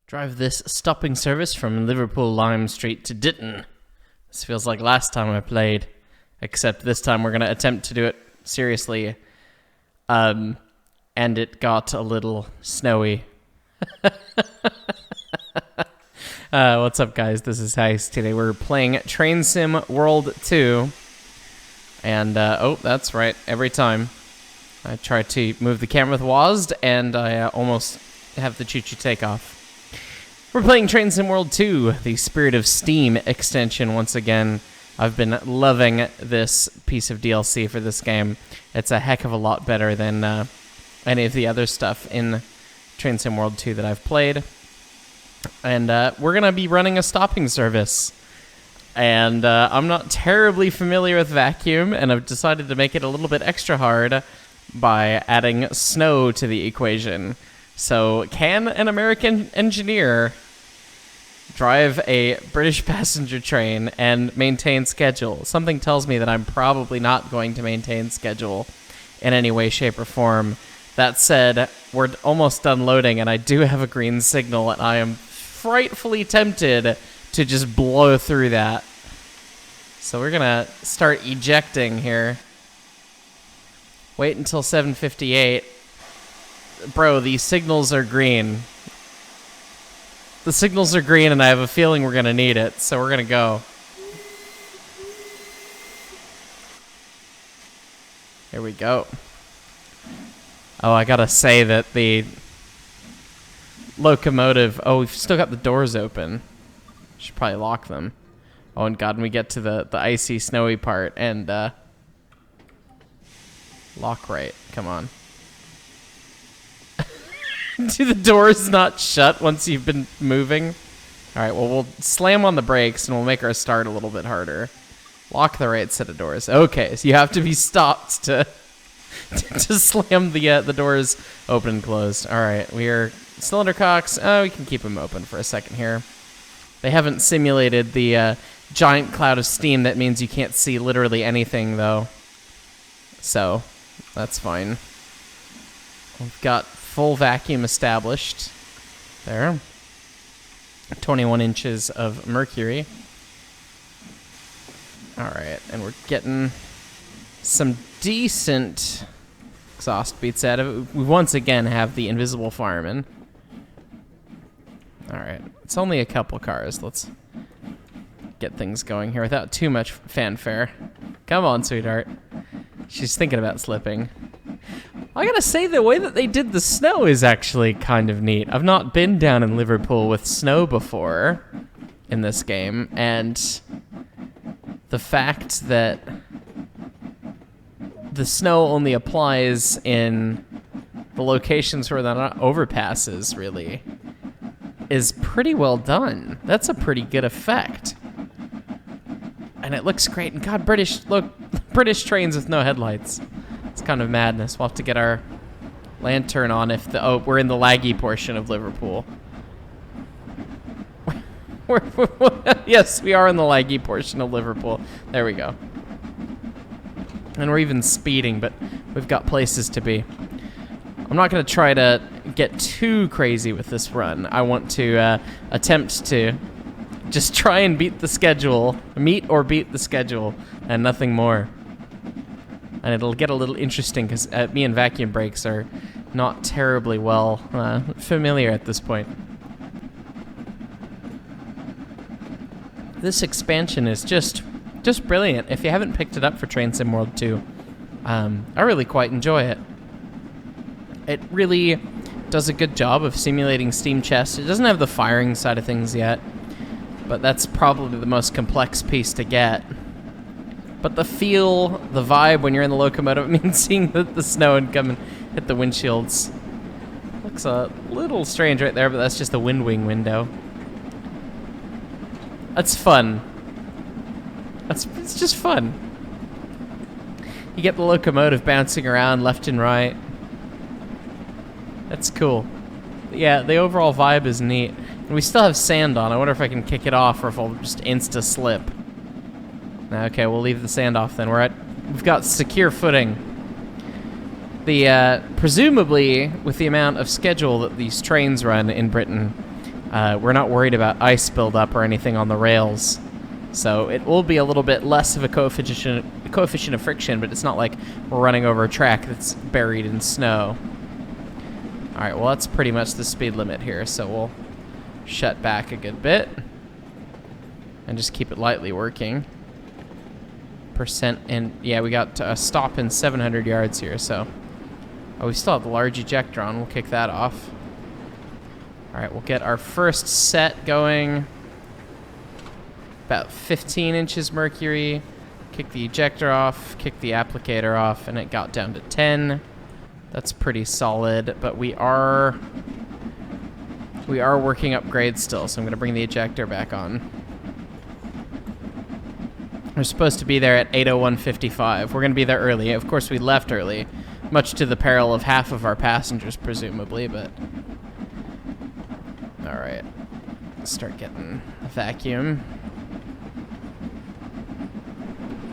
Drive this stopping service from Liverpool Lime Street to Ditton. This feels like last time I played, except this time we're going to attempt to do it seriously. And it got a little snowy. What's up, guys? This is Heist. Today we're playing Train Sim World 2. And, oh, that's right. Every time I try to move the camera with WASD, and I almost have the choo-choo take off. We're playing Train Sim World 2, the Spirit of Steam extension once again. I've been loving this piece of DLC for this game. It's a heck of a lot better than any of the other stuff in Train Sim World 2 that I've played. And we're going to be running a stopping service. And I'm not terribly familiar with vacuum, and I've decided to make it a little bit extra hard by adding snow to the equation. So, can an American engineer drive a British passenger train and maintain schedule? Something tells me that I'm probably not going to maintain schedule in any way, shape, or form. That said, we're almost done loading, and I do have a green signal, and I am frightfully tempted to just blow through that. So we're gonna start ejecting here. Wait until 7:58. Bro, these signals are green. The signals are green, and I have a feeling we're gonna need it, so we're gonna go. Here we go. Oh, I gotta say that the locomotive... Oh, we've still got the doors open. Should probably lock them. Oh, and God, when we get to the icy, snowy part, and, lock right. Come on. Do the doors not shut once you've been moving? Alright, well, we'll slam on the brakes, and we'll make our start a little bit harder. Lock the right set of doors. Okay, so you have to be stopped to slam the doors open and closed. Alright, we are cylinder cocks. Oh, we can keep them open for a second here. They haven't simulated the giant cloud of steam. That means you can't see literally anything, though. So, that's fine. We've got full vacuum established. There. 21 inches of mercury. Alright, and we're getting some decent exhaust beats out of it. We once again have the invisible fireman. Alright, it's only a couple cars. Let's get things going here without too much fanfare. Come on, sweetheart. She's thinking about slipping. I gotta say, the way that they did the snow is actually kind of neat. I've not been down in Liverpool with snow before in this game, and the fact that the snow only applies in the locations where there are not overpasses, really, is pretty well done. That's a pretty good effect. And it looks great. And God, British trains with no headlights. It's kind of madness. We'll have to get our lantern on if we're in the laggy portion of Liverpool. Yes, we are in the laggy portion of Liverpool. There we go. And we're even speeding, but we've got places to be. I'm not going to try to get too crazy with this run. I want to attempt to just try and beat the schedule. Meet or beat the schedule, and nothing more. And it'll get a little interesting, because me and vacuum brakes are not terribly well familiar at this point. This expansion is just brilliant. If you haven't picked it up for Train Sim World 2, I really quite enjoy it. It really does a good job of simulating steam chests. It doesn't have the firing side of things yet, but that's probably the most complex piece to get. But the feel, the vibe when you're in the locomotive, I mean, seeing the snow and come and hit the windshields. Looks a little strange right there, but that's just a wind wing window. That's fun. It's just fun. You get the locomotive bouncing around left and right. That's cool. Yeah, the overall vibe is neat. And we still have sand on. I wonder if I can kick it off or if I'll just insta-slip. Okay, we'll leave the sand off then. We've got secure footing. Presumably, with the amount of schedule that these trains run in Britain, we're not worried about ice buildup or anything on the rails. So it will be a little bit less of a coefficient of friction, but it's not like we're running over a track that's buried in snow. All right, well, that's pretty much the speed limit here, so we'll shut back a good bit and just keep it lightly working. Percent, and yeah, we got a stop in 700 yards here, so... Oh, we still have the large ejector on. We'll kick that off. All right, we'll get our first set going. About 15 inches mercury. Kick the ejector off, kick the applicator off, and it got down to 10. That's pretty solid, but we are working up grade still, so I'm gonna bring the ejector back on. We're supposed to be there at 8:01:55. We're gonna be there early. Of course, we left early, much to the peril of half of our passengers, presumably, but... All right, let's start getting a vacuum.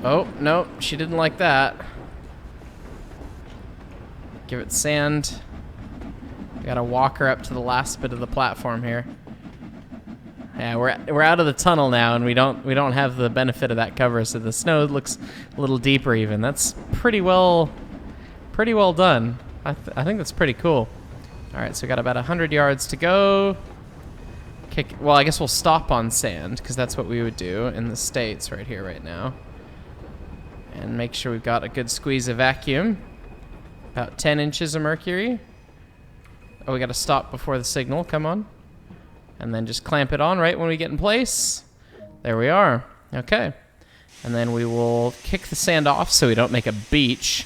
Oh, no, she didn't like that. Give it sand. We gotta walk her up to the last bit of the platform here. Yeah, we're out of the tunnel now, and we don't have the benefit of that cover, so the snow looks a little deeper even. That's pretty well done. I think that's pretty cool. All right, so we got about 100 yards to go. Well, I guess we'll stop on sand, because that's what we would do in the States right here, right now. And make sure we've got a good squeeze of vacuum. About 10 inches of mercury. Oh, we got to stop before the signal. Come on. And then just clamp it on right when we get in place. There we are. Okay. And then we will kick the sand off so we don't make a beach.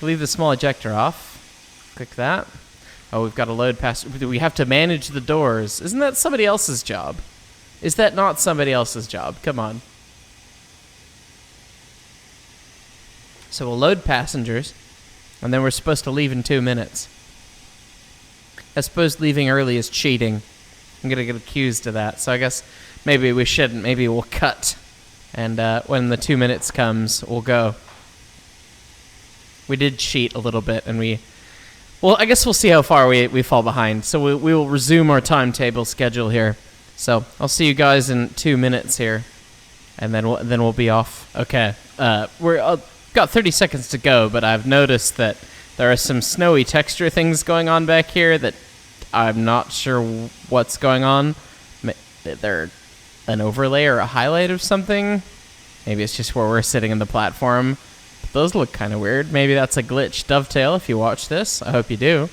Leave the small ejector off. Click that. Oh, we've got a load pass. We have to manage the doors. Isn't that somebody else's job? Is that not somebody else's job? Come on. So we'll load passengers, and then we're supposed to leave in 2 minutes. I suppose leaving early is cheating. I'm going to get accused of that, so I guess maybe we shouldn't. Maybe we'll cut, and when the 2 minutes comes, we'll go. We did cheat a little bit, and well, I guess we'll see how far we fall behind. So we will resume our timetable schedule here. So I'll see you guys in 2 minutes here, and then we'll be off. Okay, we're got 30 seconds to go, but I've noticed that there are some snowy texture things going on back here that I'm not sure what's going on. They're an overlay or a highlight of something. Maybe it's just where we're sitting in the platform. But those look kind of weird. Maybe that's a glitch. Dovetail, if you watch this, I hope you do.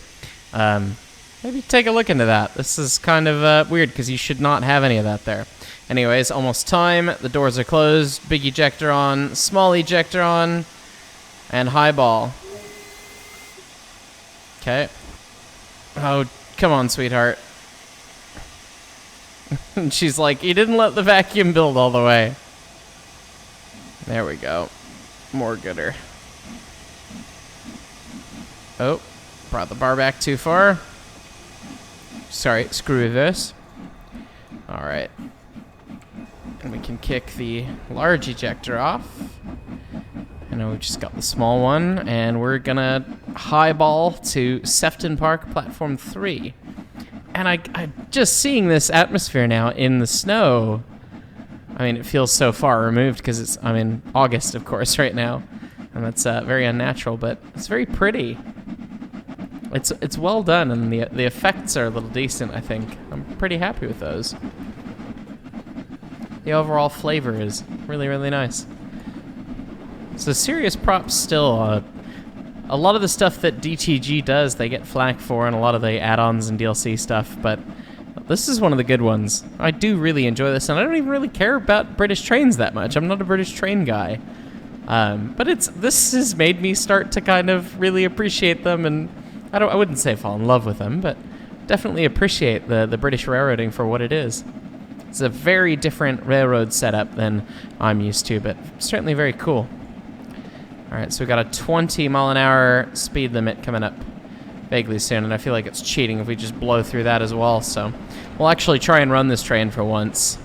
Maybe take a look into that. This is kind of weird because you should not have any of that there. Anyways, almost time. The doors are closed. Big ejector on. Small ejector on. And high ball. Okay. Oh, come on, sweetheart. And she's like, you didn't let the vacuum build all the way. There we go. More gooder. Oh, brought the bar back too far. Sorry, screw reverse. All right. And we can kick the large ejector off. I know we just got the small one, and we're gonna highball to Sefton Park, platform 3. And I just seeing this atmosphere now in the snow. I mean, it feels so far removed because I'm in August, of course, right now, and that's very unnatural. But it's very pretty. It's well done, and the effects are a little decent. I think I'm pretty happy with those. The overall flavor is really, really nice. So serious props still. A lot of the stuff that DTG does, they get flack for, and a lot of the add-ons and DLC stuff, but this is one of the good ones. I do really enjoy this, and I don't even really care about British trains that much. I'm not a British train guy. But this has made me start to kind of really appreciate them, and I wouldn't say fall in love with them, but definitely appreciate the British railroading for what it is. It's a very different railroad setup than I'm used to, but certainly very cool. All right, so we got a 20-mile-an-hour speed limit coming up vaguely soon, and I feel like it's cheating if we just blow through that as well. So we'll actually try and run this train for once.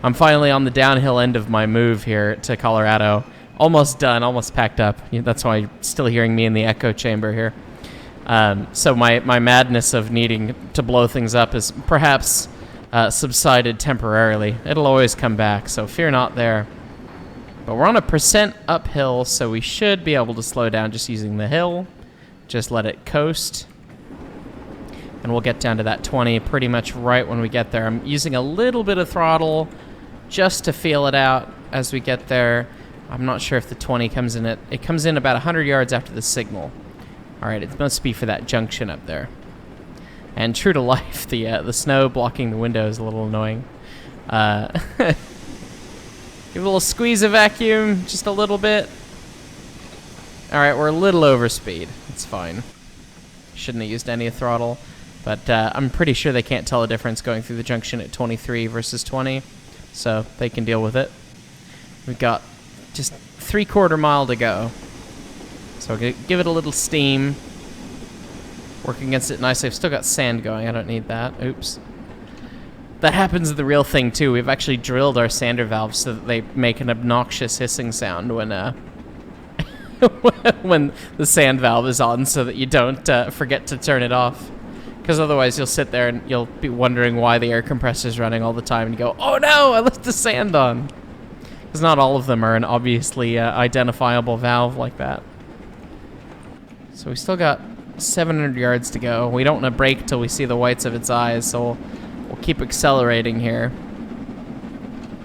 I'm finally on the downhill end of my move here to Colorado. Almost done, almost packed up. That's why you're still hearing me in the echo chamber here. So my madness of needing to blow things up is perhaps subsided temporarily. It'll always come back, so fear not there. But we're on a percent uphill, so we should be able to slow down just using the hill. Just let it coast. And we'll get down to that 20 pretty much right when we get there. I'm using a little bit of throttle just to feel it out as we get there. I'm not sure if the 20 comes in. It comes in about 100 yards after the signal. All right, it must be for that junction up there. And true to life, the snow blocking the window is a little annoying. Give a little squeeze of vacuum, just a little bit. All right, we're a little over speed. It's fine. Shouldn't have used any throttle, but I'm pretty sure they can't tell a difference going through the junction at 23 versus 20, so they can deal with it. We've got just 3/4 mile to go. So we're gonna give it a little steam. Working against it nicely. I've still got sand going. I don't need that. Oops. That happens in the real thing, too. We've actually drilled our sander valves so that they make an obnoxious hissing sound when when the sand valve is on, so that you don't forget to turn it off. Because otherwise you'll sit there and you'll be wondering why the air compressor is running all the time, and you go, oh no, I left the sand on. Because not all of them are an obviously identifiable valve like that. So we still got 700 yards to go. We don't want to brake till we see the whites of its eyes, so we'll keep accelerating here.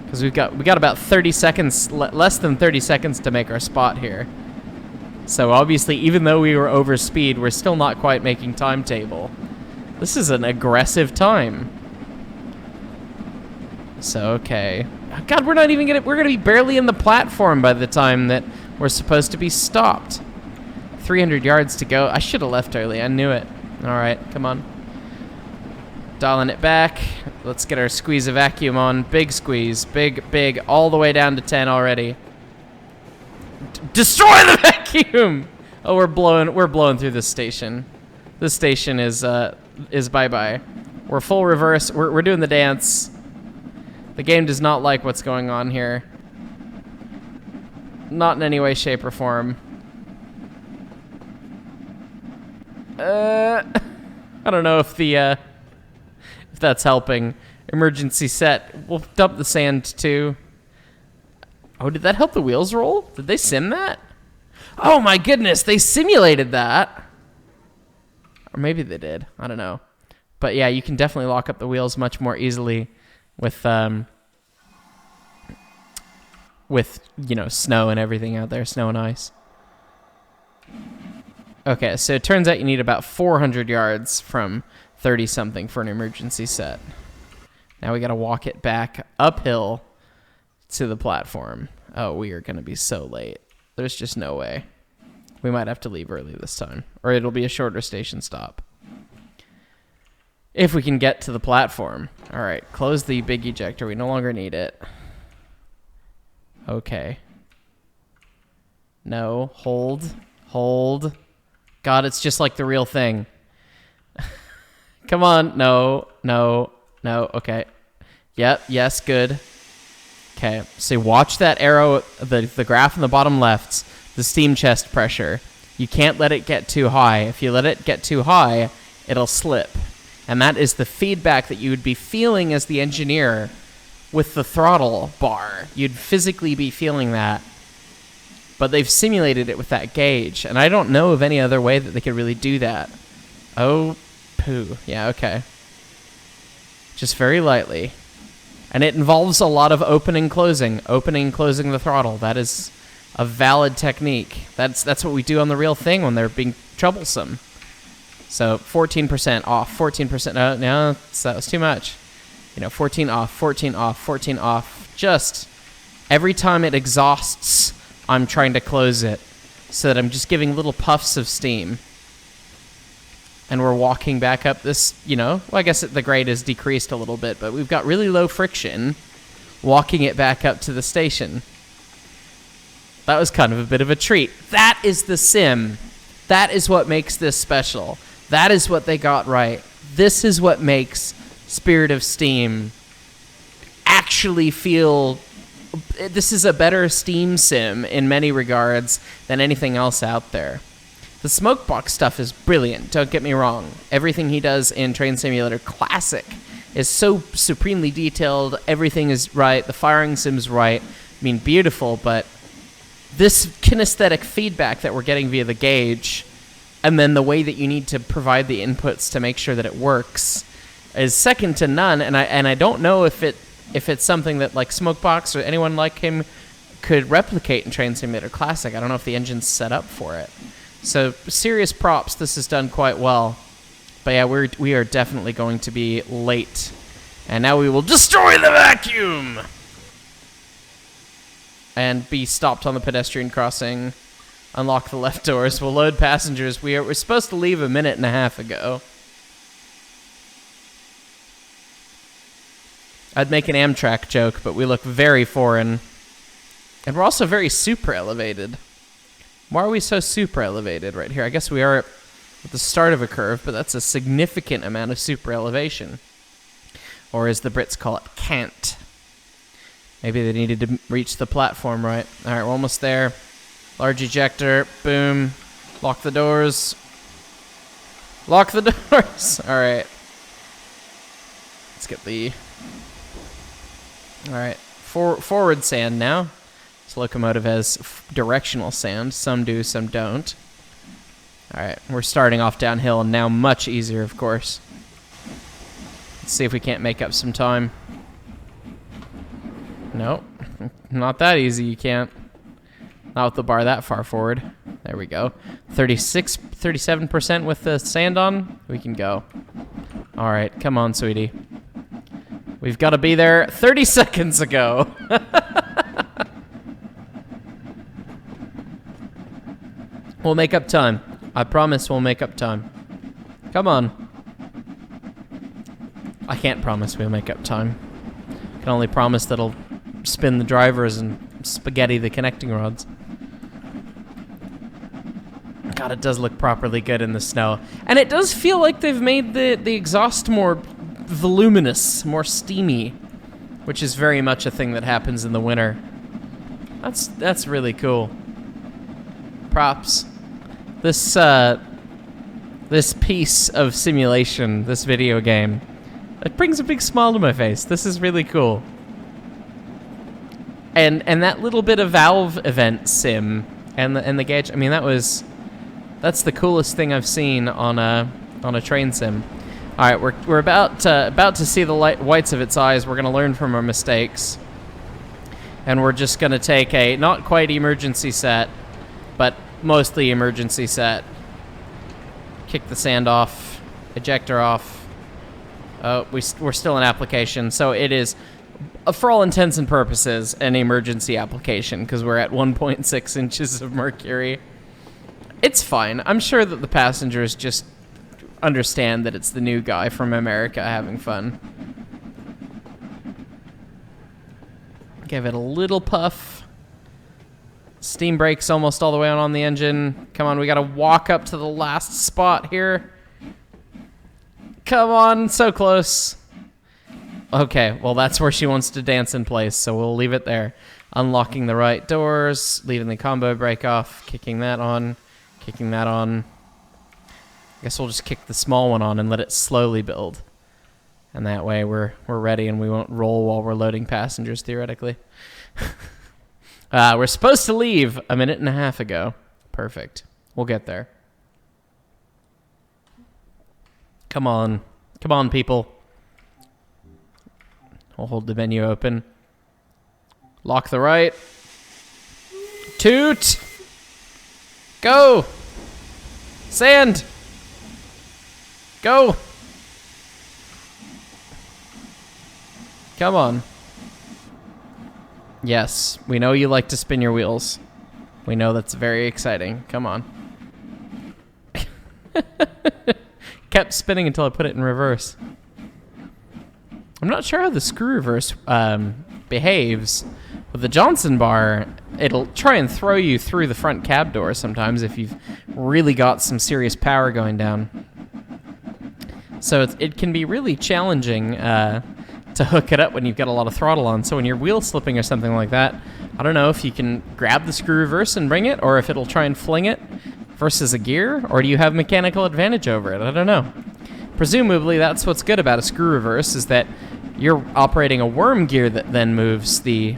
Because we got about 30 seconds, less than 30 seconds to make our spot here. So obviously, even though we were over speed, we're still not quite making timetable. This is an aggressive time. So, okay. God, we're gonna be barely in the platform by the time that we're supposed to be stopped. 300 yards to go. I should have left early. I knew it. All right, come on. Dialing it back. Let's get our squeeze of vacuum on. Big squeeze. Big, all the way down to 10 already. Destroy the vacuum! Oh, we're blowing through this station. This station is bye-bye. We're full reverse. We're doing the dance. The game does not like what's going on here. Not in any way, shape, or form. I don't know if if that's helping. Emergency set. We'll dump the sand too. Oh, did that help the wheels roll? Did they sim that? Oh my goodness, they simulated that. Or maybe they did. I don't know. But yeah, you can definitely lock up the wheels much more easily with you know, snow and everything out there, snow and ice. Okay, so it turns out you need about 400 yards from 30-something for an emergency set. Now we gotta walk it back uphill to the platform. Oh, we are gonna be so late. There's just no way. We might have to leave early this time, or it'll be a shorter station stop. If we can get to the platform. All right, close the big ejector. We no longer need it. Okay. No, hold. God, it's just like the real thing. Come on, no. Okay. Yep, yes, good. Okay, so watch that arrow, the graph in the bottom left, the steam chest pressure. You can't let it get too high. If you let it get too high, it'll slip. And that is the feedback that you would be feeling as the engineer with the throttle bar. You'd physically be feeling that. But they've simulated it with that gauge, and I don't know of any other way that they could really do that. Oh, poo. Yeah, okay. Just very lightly. And it involves a lot of opening and closing the throttle. That is a valid technique. That's what we do on the real thing when they're being troublesome. So 14% off, 14%. No, that was too much. 14 off, 14 off, 14 off. Just every time it exhausts, I'm trying to close it so that I'm just giving little puffs of steam. And we're walking back up this, well, I guess the grade is decreased a little bit, but we've got really low friction walking it back up to the station. That was kind of a bit of a treat. That is the sim. That is what makes this special. That is what they got right. This is what makes Spirit of Steam actually feel... This is a better Steam sim in many regards than anything else out there. The Smokebox stuff is brilliant, don't get me wrong. Everything he does in Train Simulator Classic is so supremely detailed. Everything is right. The firing sim's right. I mean, beautiful, but this kinesthetic feedback that we're getting via the gauge, and then the way that you need to provide the inputs to make sure that it works, is second to none. And I don't know if it's something that like Smokebox or anyone like him could replicate in Train Simulator Classic. I don't know if the engine's set up for it. So serious props. This is done quite well. But yeah, we are definitely going to be late. And now we will destroy the vacuum! And be stopped on the pedestrian crossing. Unlock the left doors. We'll load passengers. We're supposed to leave a minute and a half ago. I'd make an Amtrak joke, but we look very foreign. And we're also very super elevated. Why are we so super elevated right here? I guess we are at the start of a curve, but that's a significant amount of super elevation. Or as the Brits call it, cant. Maybe they needed to reach the platform right. All right, we're almost there. Large ejector, boom. Lock the doors. Lock the doors. All right. Let's get the... All right, forward sand now. This locomotive has directional sand. Some do, some don't. All right, we're starting off downhill, and now much easier, of course. Let's see if we can't make up some time. Nope, not that easy, you can't. Not with the bar that far forward. There we go. 37% with the sand on. We can go. All right, come on, sweetie. We've got to be there 30 seconds ago. We'll make up time. I promise we'll make up time. Come on. I can't promise we'll make up time. I can only promise that I'll spin the drivers and spaghetti the connecting rods. God, it does look properly good in the snow. And it does feel like they've made the exhaust more voluminous, more steamy, which is very much a thing that happens in the winter. That's really cool. Props. This piece of simulation, this video game, it brings a big smile to my face. This is really cool. And that little bit of Valve event sim and the gauge, I mean, that's the coolest thing I've seen on a train sim. All right, we're about to see the whites of its eyes. We're gonna learn from our mistakes, and we're just gonna take a not quite emergency set, but mostly emergency set. Kick the sand off, ejector off. Oh, we're still in application, so it is, for all intents and purposes, an emergency application because we're at 1.6 inches of mercury. It's fine. I'm sure that the passengers just understand that it's the new guy from America having fun. Give it a little puff. Steam brakes almost all the way on the engine. Come on, we gotta walk up to the last spot here. Come on, so close. Okay, well that's where she wants to dance in place, so we'll leave it there. Unlocking the right doors, leaving the combo brake off, kicking that on, kicking that on. I guess we'll just kick the small one on and let it slowly build. And that way we're ready and we won't roll while we're loading passengers, theoretically. We're supposed to leave a minute and a half ago. Perfect. We'll get there. Come on. Come on, people. We'll hold the menu open. Lock the right. Toot! Go! Sand! Go! Come on. Yes, we know you like to spin your wheels. We know that's very exciting. Come on. Kept spinning until I put it in reverse. I'm not sure how the screw reverse behaves. With the Johnson bar, it'll try and throw you through the front cab door sometimes if you've really got some serious power going down. So it can be really challenging to hook it up when you've got a lot of throttle on. So when you're wheel slipping or something like that, I don't know if you can grab the screw reverse and bring it, or if it'll try and fling it versus a gear, or do you have mechanical advantage over it? I don't know. Presumably, that's what's good about a screw reverse, is that you're operating a worm gear that then moves the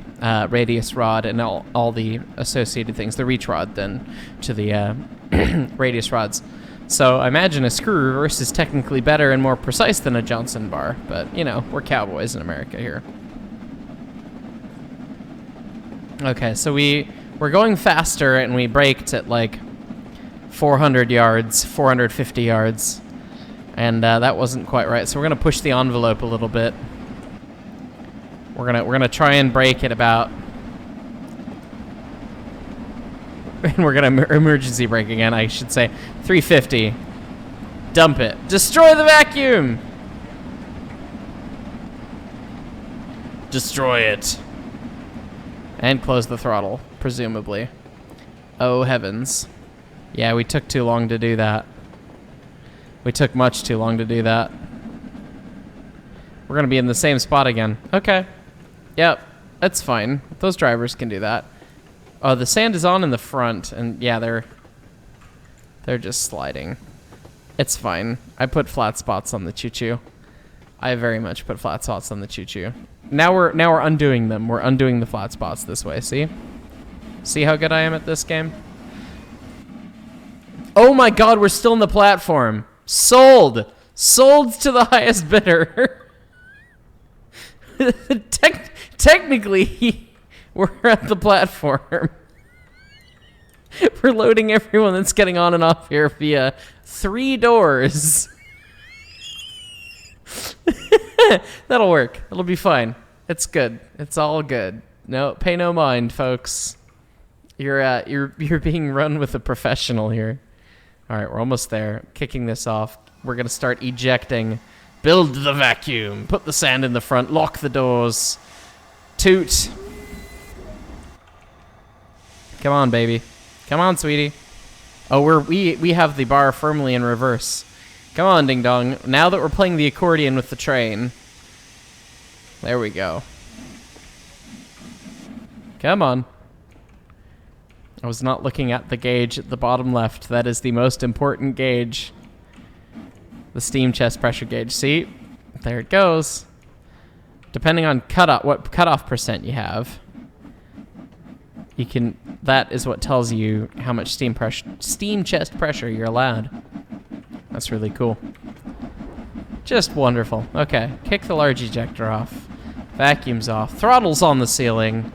radius rod and all the associated things, the reach rod then to the radius rods. So I imagine a screw reverse is technically better and more precise than a Johnson bar, but you know, we're cowboys in America here. Okay, so we're going faster and we braked at like 400 yards, 450 yards, and that wasn't quite right. So we're gonna push the envelope a little bit. We're gonna try and brake at about, and we're gonna emergency brake again. I should say 350. Dump it. Destroy the vacuum. Destroy it. And close the throttle, presumably. Oh heavens. Yeah, we took too long to do that. We took much too long to do that. We're gonna be in the same spot again. Okay. Yep, that's fine. Those drivers can do that. Oh, the sand is on in the front, and yeah, they're just sliding. It's fine. I put flat spots on the choo-choo. I very much put flat spots on the choo-choo. Now we're undoing them. We're undoing the flat spots this way. See? See how good I am at this game? Oh my God, we're still in the platform. Sold. Sold to the highest bidder. Technically, we're at the platform. We're loading everyone that's getting on and off here via 3 doors. That'll work. It'll be fine. It's good. It's all good. No, pay no mind, folks. You're being run with a professional here. All right, we're almost there. Kicking this off. We're gonna start ejecting. Build the vacuum. Put the sand in the front. Lock the doors. Toot. Come on, baby. Come on, sweetie. Oh, we have the bar firmly in reverse. Come on, ding dong. Now that we're playing the accordion with the train. There we go. Come on. I was not looking at the gauge at the bottom left. That is the most important gauge. The steam chest pressure gauge. See? There it goes. Depending on what cutoff percent you have, that is what tells you how much steam chest pressure you're allowed. That's really cool. Just wonderful. Okay, kick the large ejector off. Vacuum's off. Throttle's on the ceiling.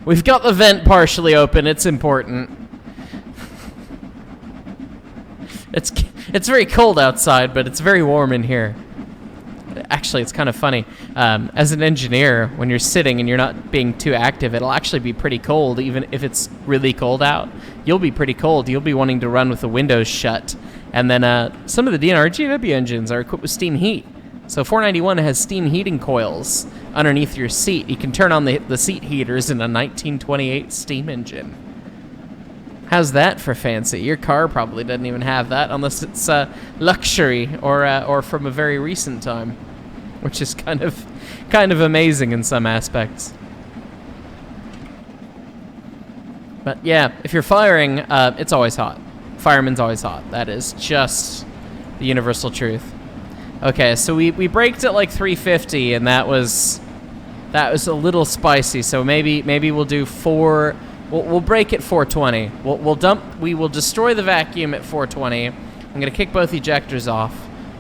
We've got the vent partially open. It's important. It's very cold outside, but it's very warm in here. Actually, it's kind of funny. As an engineer, when you're sitting and you're not being too active, it'll actually be pretty cold, even if it's really cold out. You'll be pretty cold. You'll be wanting to run with the windows shut. And then some of the DNR GW engines are equipped with steam heat. So 491 has steam heating coils underneath your seat. You can turn on the seat heaters in a 1928 steam engine. How's that for fancy? Your car probably doesn't even have that, unless it's luxury or from a very recent time, which is kind of amazing in some aspects. But yeah, if you're firing, it's always hot. Fireman's always hot. That is just the universal truth. Okay, so we braked at like 350, and that was a little spicy. So maybe we'll do 4. We'll brake at 420. We will destroy the vacuum at 420. I'm gonna kick both ejectors off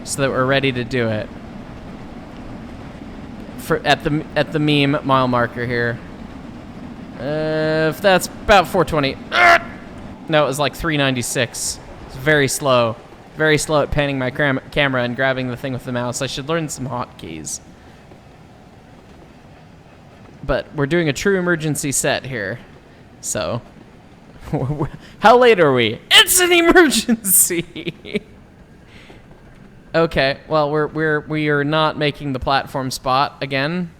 so that we're ready to do it. At the meme mile marker here. If that's about 420. No, it was like 396. It's very slow. Very slow at panning my camera and grabbing the thing with the mouse. I should learn some hotkeys. But we're doing a true emergency set here. So, how late are we? It's an emergency! Okay, well, we are not making the platform spot again.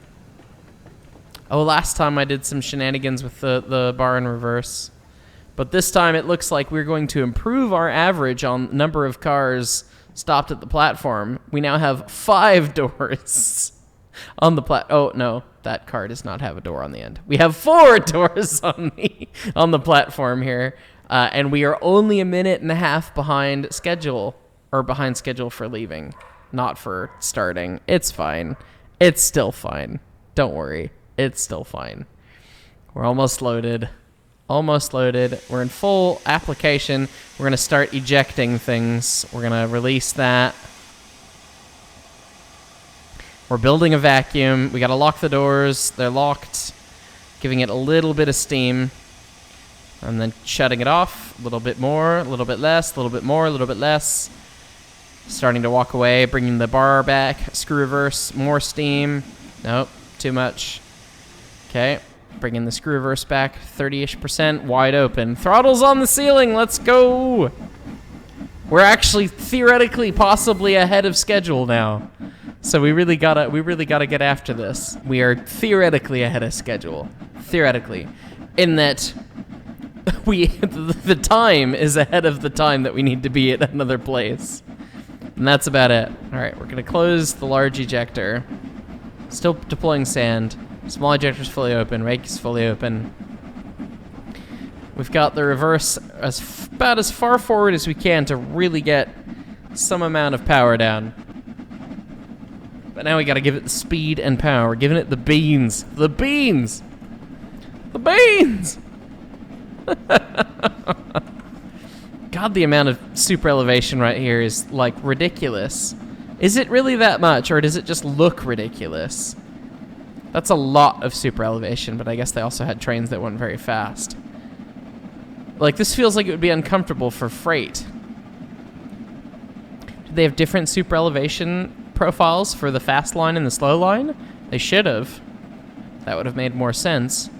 Oh, last time I did some shenanigans with the bar in reverse. But this time it looks like we're going to improve our average on number of cars stopped at the platform. We now have 5 doors on the oh, no, that car does not have a door on the end. We have 4 doors on the platform here. And we are only a minute and a half behind schedule, or behind schedule for leaving, not for starting. It's fine. It's still fine. Don't worry. It's still fine. We're almost loaded. Almost loaded. We're in full application. We're going to start ejecting things. We're going to release that. We're building a vacuum. We got to lock the doors. They're locked. Giving it a little bit of steam. And then shutting it off. A little bit more, a little bit less, a little bit more, a little bit less. Starting to walk away, bringing the bar back. Screw reverse, more steam. Nope, too much. Okay, bringing the screw reverse back. 30-ish%, wide open. Throttle's on the ceiling, let's go! We're actually theoretically possibly ahead of schedule now. So we really gotta get after this. We are theoretically ahead of schedule. Theoretically. In that the time is ahead of the time that we need to be at another place. And that's about it. Alright, we're gonna close the large ejector. Still deploying sand. Small ejector's fully open, rake is fully open. We've got the reverse about as far forward as we can to really get some amount of power down. But now we gotta give it the speed and power. We're giving it the beans. The beans! The beans! God, the amount of super elevation right here is, like, ridiculous. Is it really that much, or does it just look ridiculous? That's a lot of super elevation, but I guess they also had trains that went very fast. Like, this feels like it would be uncomfortable for freight. Do they have different super elevation profiles for the fast line and the slow line? They should have. That would have made more sense.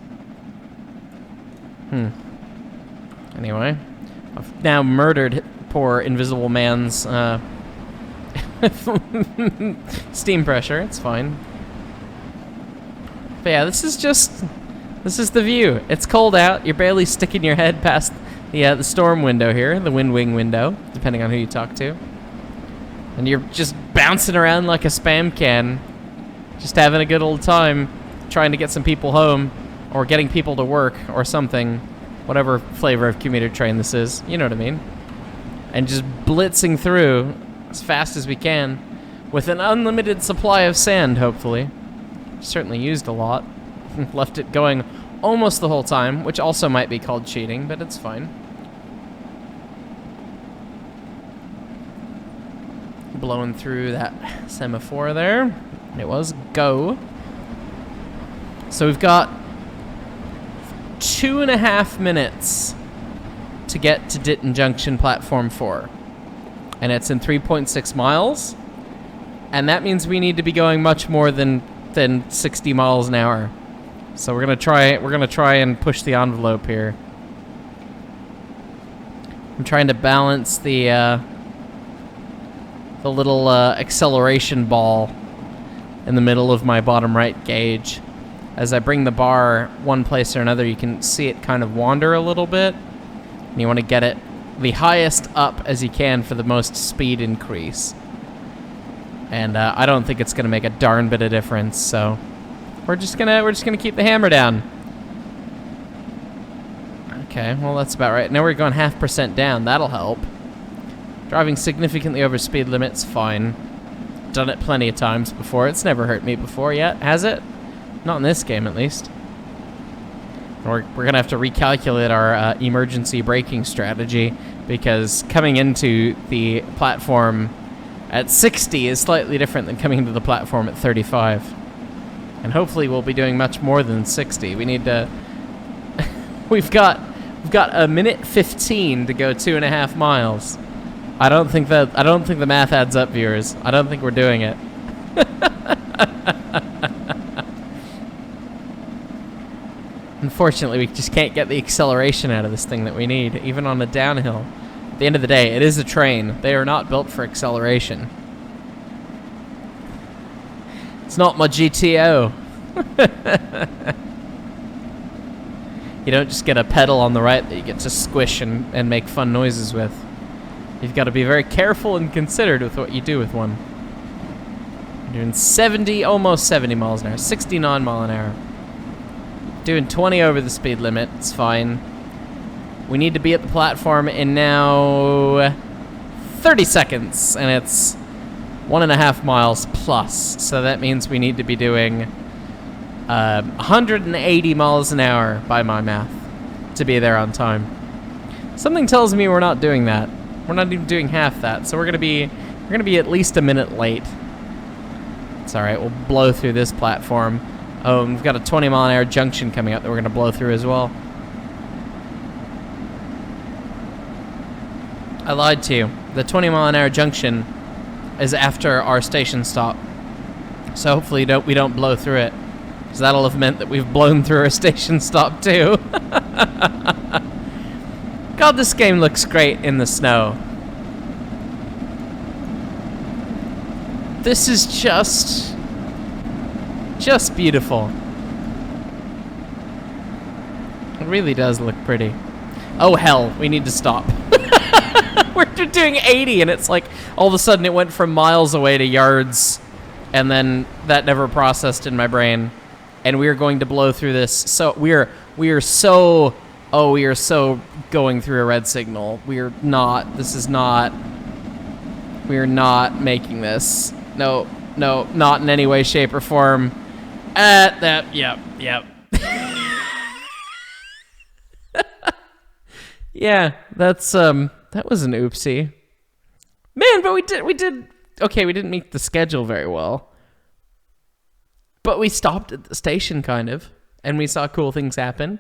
Anyway, I've now murdered poor Invisible Man's steam pressure. It's fine. But yeah, this is the view. It's cold out. You're barely sticking your head past the storm window here, the wind wing window, depending on who you talk to. And you're just bouncing around like a spam can, just having a good old time, trying to get some people home, or getting people to work, or something. Whatever flavor of commuter train this is, you know what I mean. And just blitzing through as fast as we can with an unlimited supply of sand, hopefully. Certainly used a lot. Left it going almost the whole time, which also might be called cheating, but it's fine. Blowing through that semaphore there. It was go. So we've got 2.5 minutes to get to Ditton Junction Platform 4. And it's in 3.6 miles. And that means we need to be going much more than 60 miles an hour. So we're gonna try and push the envelope here. I'm trying to balance the little acceleration ball in the middle of my bottom right gauge. As I bring the bar one place or another, you can see it kind of wander a little bit. And you want to get it the highest up as you can for the most speed increase. And I don't think it's going to make a darn bit of difference, so we're just gonna keep the hammer down. Okay, well that's about right. Now we're going 0.5% down. That'll help. Driving significantly over speed limits, fine. Done it plenty of times before. It's never hurt me before yet, has it? Not in this game, at least. We're going to have to recalculate our emergency braking strategy, because coming into the platform at 60 is slightly different than coming into the platform at 35. And hopefully we'll be doing much more than 60. We need to... We've got a minute 15 to go 2.5 miles. I don't think the math adds up, viewers. I don't think we're doing it. Unfortunately, we just can't get the acceleration out of this thing that we need, even on a downhill. At the end of the day, it is a train. They are not built for acceleration. It's not my GTO. You don't just get a pedal on the right that you get to squish and make fun noises with. You've got to be very careful and considered with what you do with one. You're doing 70, almost 70 miles an hour, 69 mile an hour. Doing 20 over the speed limit, it's fine. We need to be at the platform in now 30 seconds, and it's 1.5 miles plus. So that means we need to be doing 180 miles an hour by my math to be there on time. Something tells me we're not doing that. We're not even doing half that. So we're gonna be at least a minute late. It's all right. We'll blow through this platform. Oh, and we've got a 20-mile-an-hour junction coming up that we're gonna blow through as well. I lied to you. The 20-mile-an-hour junction is after our station stop. So hopefully we don't blow through it, because that'll have meant that we've blown through our station stop too. God, this game looks great in the snow. This is just beautiful. It really does look pretty. Oh hell, we need to stop. We're doing 80 and it's like all of a sudden it went from miles away to yards, and then that never processed in my brain, and we are going to blow through this. So we are so going through a red signal. We are not making this. No, not in any way, shape, or form. Yep. Yeah, that was an oopsie. Man, but we did, okay, we didn't meet the schedule very well. But we stopped at the station, kind of, and we saw cool things happen.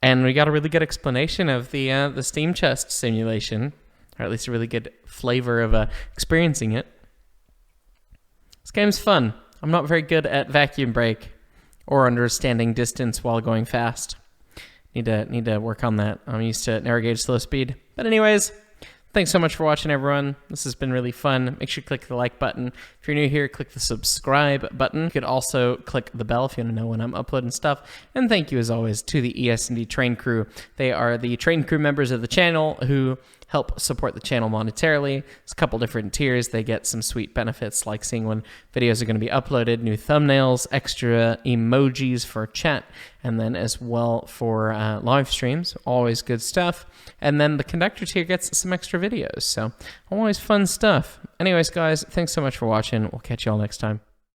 And we got a really good explanation of the steam chest simulation, or at least a really good flavor of experiencing it. This game's fun. I'm not very good at vacuum brake or understanding distance while going fast. Need to work on that. I'm used to narrow gauge slow speed. But anyways, thanks so much for watching, everyone. This has been really fun. Make sure you click the like button. If you're new here, click the subscribe button. You could also click the bell if you want to know when I'm uploading stuff. And thank you, as always, to the ES&D Train Crew. They are the train crew members of the channel who help support the channel monetarily. There's a couple different tiers. They get some sweet benefits, like seeing when videos are going to be uploaded, new thumbnails, extra emojis for chat, and then as well for live streams. Always good stuff. And then the conductor tier gets some extra videos. So always fun stuff. Anyways, guys, thanks so much for watching. We'll catch you all next time.